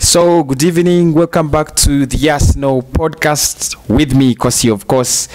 So, good evening. Welcome back to the Yes No podcast with me, Kosi, of course.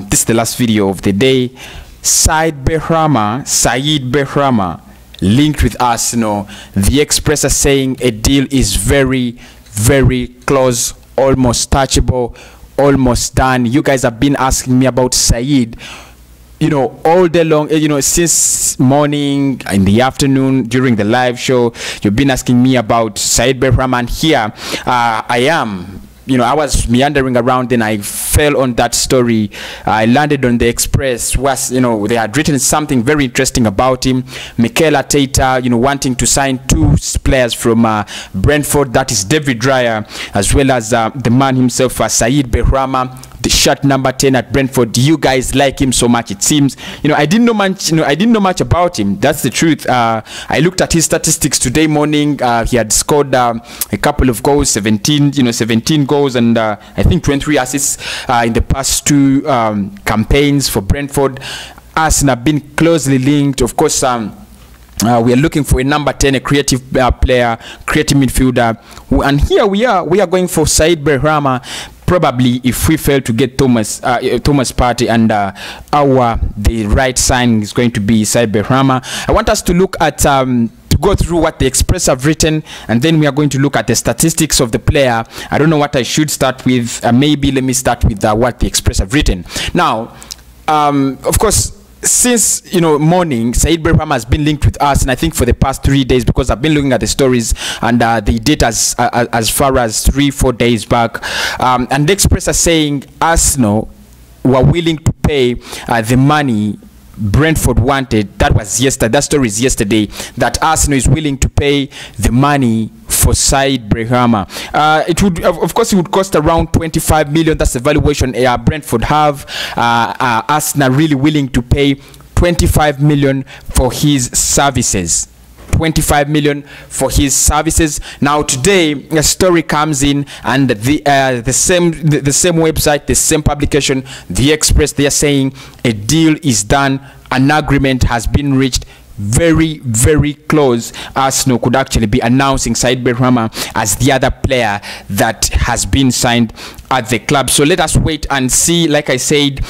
This is the last video of the day. Said BENRAHMA, linked with Arsenal. The Express are saying a deal is very, very close, almost touchable, almost done. You guys have been asking me about Said, all day long, since morning, in the afternoon, during the live show. You've been asking me about Said BENRAHMA, and here I am. I was meandering around, and I fell on that story. I landed on the Express. They had written something very interesting about him. Mikel Arteta, wanting to sign two players from Brentford. That is David Raya, as well as the man himself, Said BENRAHMA, the shirt number 10 at Brentford. You guys like him so much, it seems. I didn't know much. I didn't know much about him. That's the truth. I looked at his statistics today morning. He had scored a couple of goals, 17 goals, and I think 23 assists in the past two campaigns for Brentford. Arsenal have been closely linked, of course. We are looking for a number 10, a creative player, creative midfielder, and here we are going for Said BENRAHMA. Probably, if we fail to get Thomas Partey, and the right sign is going to be Said BENRAHMA. I want us to look at to go through what the Express have written, and then we are going to look at the statistics of the player. I don't know what I should start with. Maybe let me start with what the Express have written. Now, of course, since morning, Said BENRAHMA has been linked with us, and I think for the past 3 days, because I've been looking at the stories, and they date as far as 3-4 days back, and the Express are saying Arsenal were willing to pay the money Brentford wanted. That was yesterday. That story is yesterday, that Arsenal is willing to pay the money for Said BENRAHMA. It would, of course, it would cost around 25 million. That's the valuation Brentford have. Arsenal really willing to pay 25 million for his services. 25 million for his services. Now today a story comes in, and the same website, the same publication, the Express, they are saying a deal is done, an agreement has been reached. Very, very close. Arsenal could actually be announcing Said BENRAHMA as the other player that has been signed at the club. So let us wait and see. Like I said,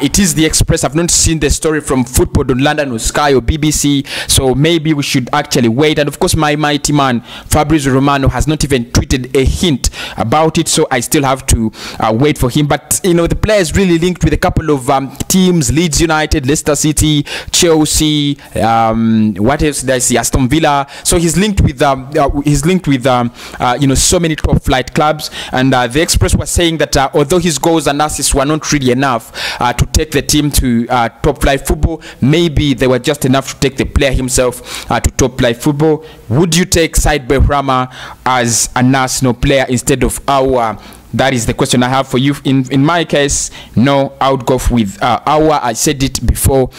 it is the Express. I've not seen the story from Football on London or Sky or BBC, so maybe we should actually wait. And of course, my mighty man Fabrizio Romano has not even tweeted a hint about it, so I still have to wait for him. But the player is really linked with a couple of teams: Leeds United, Leicester City, Chelsea, what else? There's the Aston Villa. So he's linked with so many top flight clubs. And the Express was saying that although his goals and assists were not really enough to take the team to top flight football, maybe they were just enough to take the player himself to top flight football. Would you take Said BENRAHMA as an Arsenal player instead of our? That is the question I have for you. In my case, no, I would go with I said it before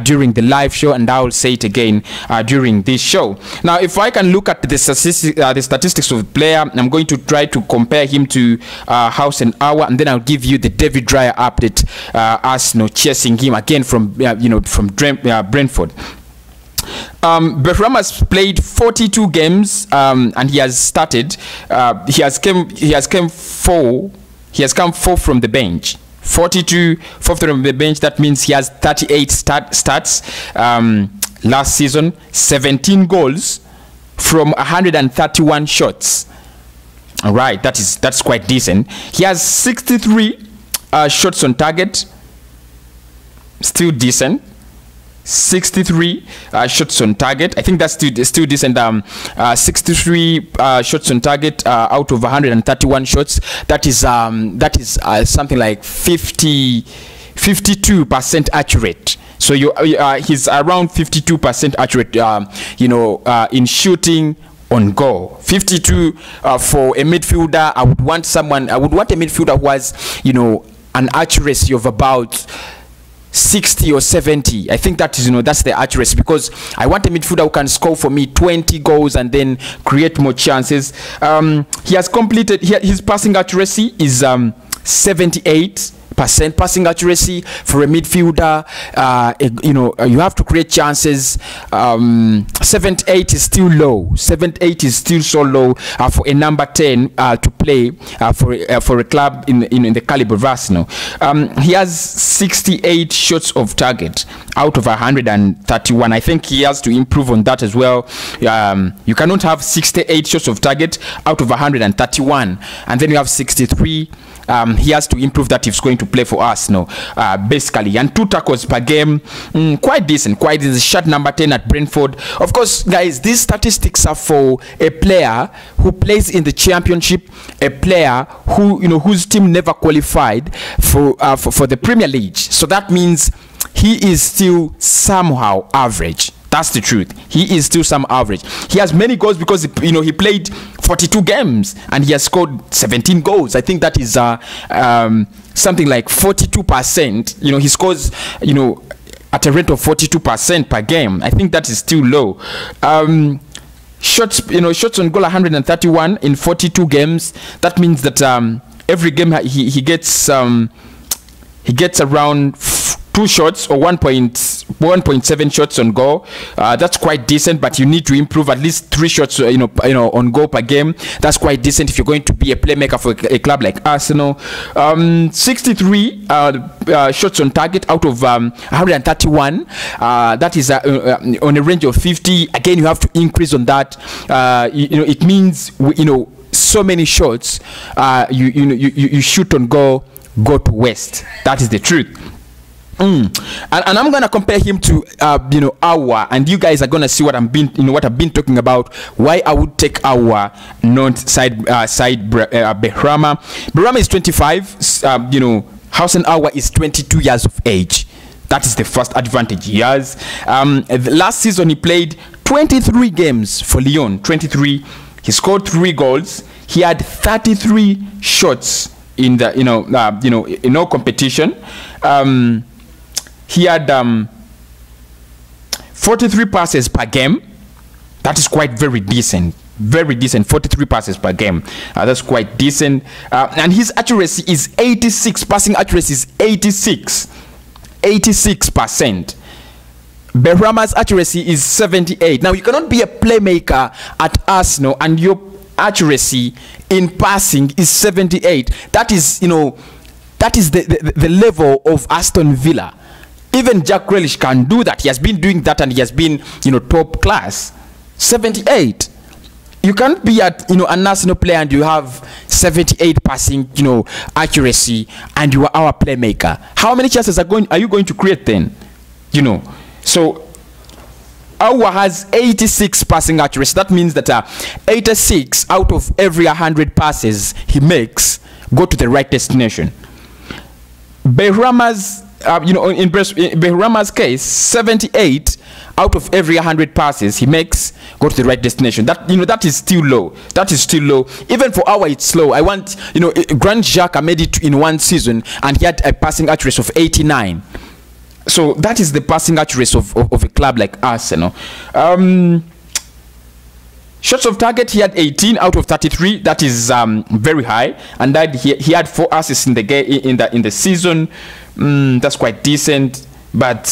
during the live show, and I will say it again during this show. Now, if I can look at the statistics of the player, I'm going to try to compare him to House and Hour, and then I'll give you the David Raya update. Arsenal chasing him again from Brentford. BENRAHMA has played 42 games, and he has started. He has come fourth from the bench. 42, fourth from the bench. That means he has 38 starts last season. 17 goals from 131 shots. All right, that's quite decent. He has 63 shots on target. Still decent. 63 shots on target. I think that's still decent. 63 shots on target out of 131 shots. That is something like 52% accurate. So he's around 52% accurate. In shooting on goal. 52 for a midfielder. I would want a midfielder who has an accuracy of about 60 or 70. I think that is that's the accuracy, because I want a midfielder who can score for me 20 goals and then create more chances. He has completed his passing accuracy is 78%. passing accuracy for a midfielder. You have to create chances. 78 is still low. 78 is still so low for a number 10 to play for a club in the caliber of Arsenal. He has 68 shots of target out of 131. I think he has to improve on that as well. You cannot have 68 shots of target out of 131, and then you have 63. He has to improve that if he's going to play for Arsenal, basically. And 2 tackles per game, quite decent. Quite is shot number 10 at Brentford. Of course, guys, these statistics are for a player who plays in the Championship, a player who whose team never qualified for the Premier League. So that means he is still somehow average. That's the truth. He is still some average. He has many goals because he played 42 games and he has scored 17 goals. I think that is something like 42%. He scores at a rate of 42% per game. I think that is still low. Shots on goal 131 in 42 games. That means that every game he gets around 2 shots or 1.7 shots on goal. That's quite decent, but you need to improve at least 3 shots on goal per game. That's quite decent if you're going to be a playmaker for a club like Arsenal. 63 shots on target out of 131. That is on a range of 50. Again, you have to increase on that. It means so many shots you shoot on goal go to waste. That is the truth. And I'm gonna compare him to Aouar, and you guys are gonna see what I've been talking about. Why I would take Aouar, not side BENRAHMA. BENRAHMA is 25. Housen Aouar is 22 years of age. That is the first advantage he has. Last season he played 23 games for Lyon. 23. He scored 3 goals. He had 33 shots in the in no competition. He had 43 passes per game. That is quite very decent. Very decent. 43 passes per game. That's quite decent. And his accuracy is 86. Passing accuracy is 86. 86%. BENRAHMA's accuracy is 78. Now, you cannot be a playmaker at Arsenal and your accuracy in passing is 78. That is, that is the level of Aston Villa. Even Jack Grealish can do that. He has been doing that and he has been, top class. 78. You can't be at, a national player and you have 78 passing, accuracy, and you are our playmaker. How many chances are you going to create then? So Aouar has 86 passing accuracy. That means that 86 out of every 100 passes he makes go to the right destination. BENRAHMA's in BENRAHMA's case, 78 out of every 100 passes he makes go to the right destination. That is still low. That is still low. Even for Aouar, it's low. I want Grand Xhaka made it in 1 season and he had a passing accuracy of 89. So that is the passing accuracy of a club like Arsenal. Shots of target, he had 18 out of 33. That is very high, and that he had 4 assists in the season. That's quite decent. But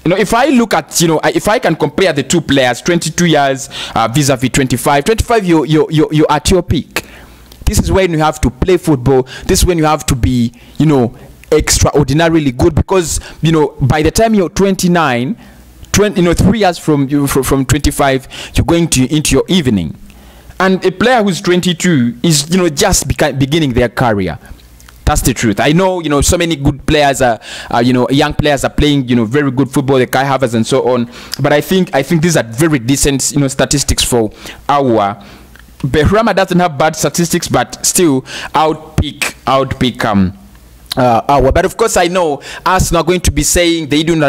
if I look at if I can compare the 2 players, 22 years vis-a-vis 25. 25, you're at your peak. This is when you have to play football. This is when you have to be extraordinarily good, because by the time you're 29, 3 years from 25, you're going into your evening. And a player who's 22 is just beginning their career. That's the truth. I know so many good players are young players are playing very good football, the Kai Havertz and so on, but I think these are very decent statistics for Aouar. BENRAHMA doesn't have bad statistics, but still outpick Aouar. But of course, I know Arsenal are going to be saying they don't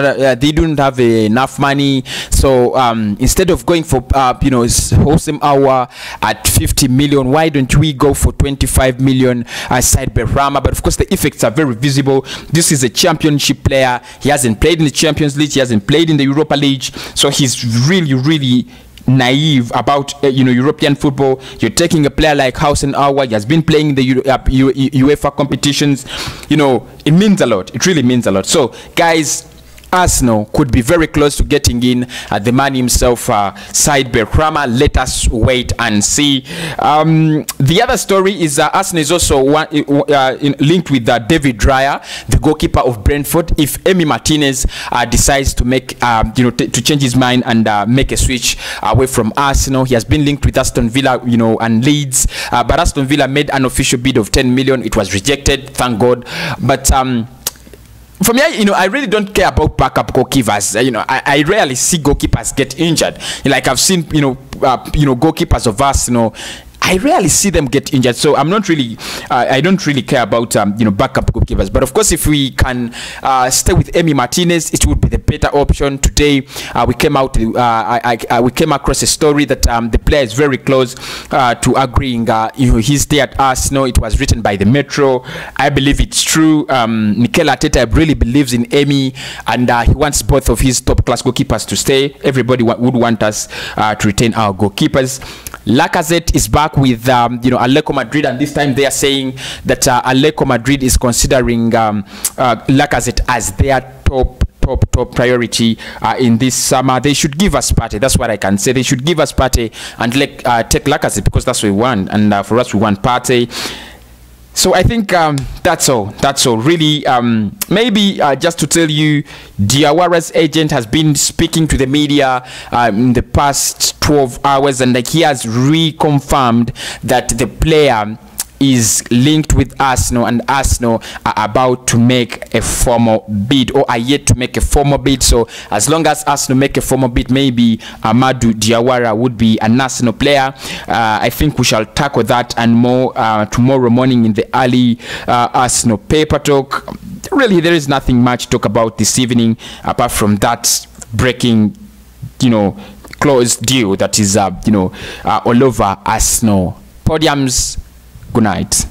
have enough money. So instead of going for Housen Aouar at 50 million, why don't we go for 25 million side BENRAHMA? But of course, the effects are very visible. This is a championship player. He hasn't played in the Champions League. He hasn't played in the Europa League. So he's really naive about European football. You're taking a player like Hausenauer. He has been playing in the UEFA competitions. It means a lot. It really means a lot. So guys, Arsenal could be very close to getting in the man himself, Said BENRAHMA. Let us wait and see. The other story is Arsenal is also linked with David Raya, the goalkeeper of Brentford. If Emi Martinez decides to make to change his mind and make a switch away from Arsenal, he has been linked with Aston Villa, and Leeds. But Aston Villa made an official bid of 10 million. It was rejected, thank God. But for me, I really don't care about backup goalkeepers. I rarely see goalkeepers get injured. Like I've seen, goalkeepers of Arsenal. I rarely see them get injured, so I'm not really, I don't really care about backup goalkeepers. But of course, if we can stay with Emi Martinez, it would be the better option. Today, we came across a story that the player is very close to agreeing his stay at Arsenal. It was written by the Metro. I believe it's true. Mikel Arteta really believes in Emi, and he wants both of his top class goalkeepers to stay. Everybody would want us to retain our goalkeepers. Lacazette is back with Atletico Madrid, and this time they are saying that Atletico Madrid is considering Lacazette as their top priority in this summer. They should give us Partey. That's what I can say. They should give us Partey and take Lacazette, because that's what we want, and for us we want Partey. So I think that's all. Really, maybe just to tell you, Diawara's agent has been speaking to the media in the past 12 hours, and he has reconfirmed that the player is linked with Arsenal, and Arsenal are about to make a formal bid, or are yet to make a formal bid. So as long as Arsenal make a formal bid, maybe Amadou Diawara would be an Arsenal player. I think we shall tackle that and more tomorrow morning in the early Arsenal paper talk. Really, there is nothing much to talk about this evening apart from that breaking closed deal that is all over Arsenal podiums. Good night.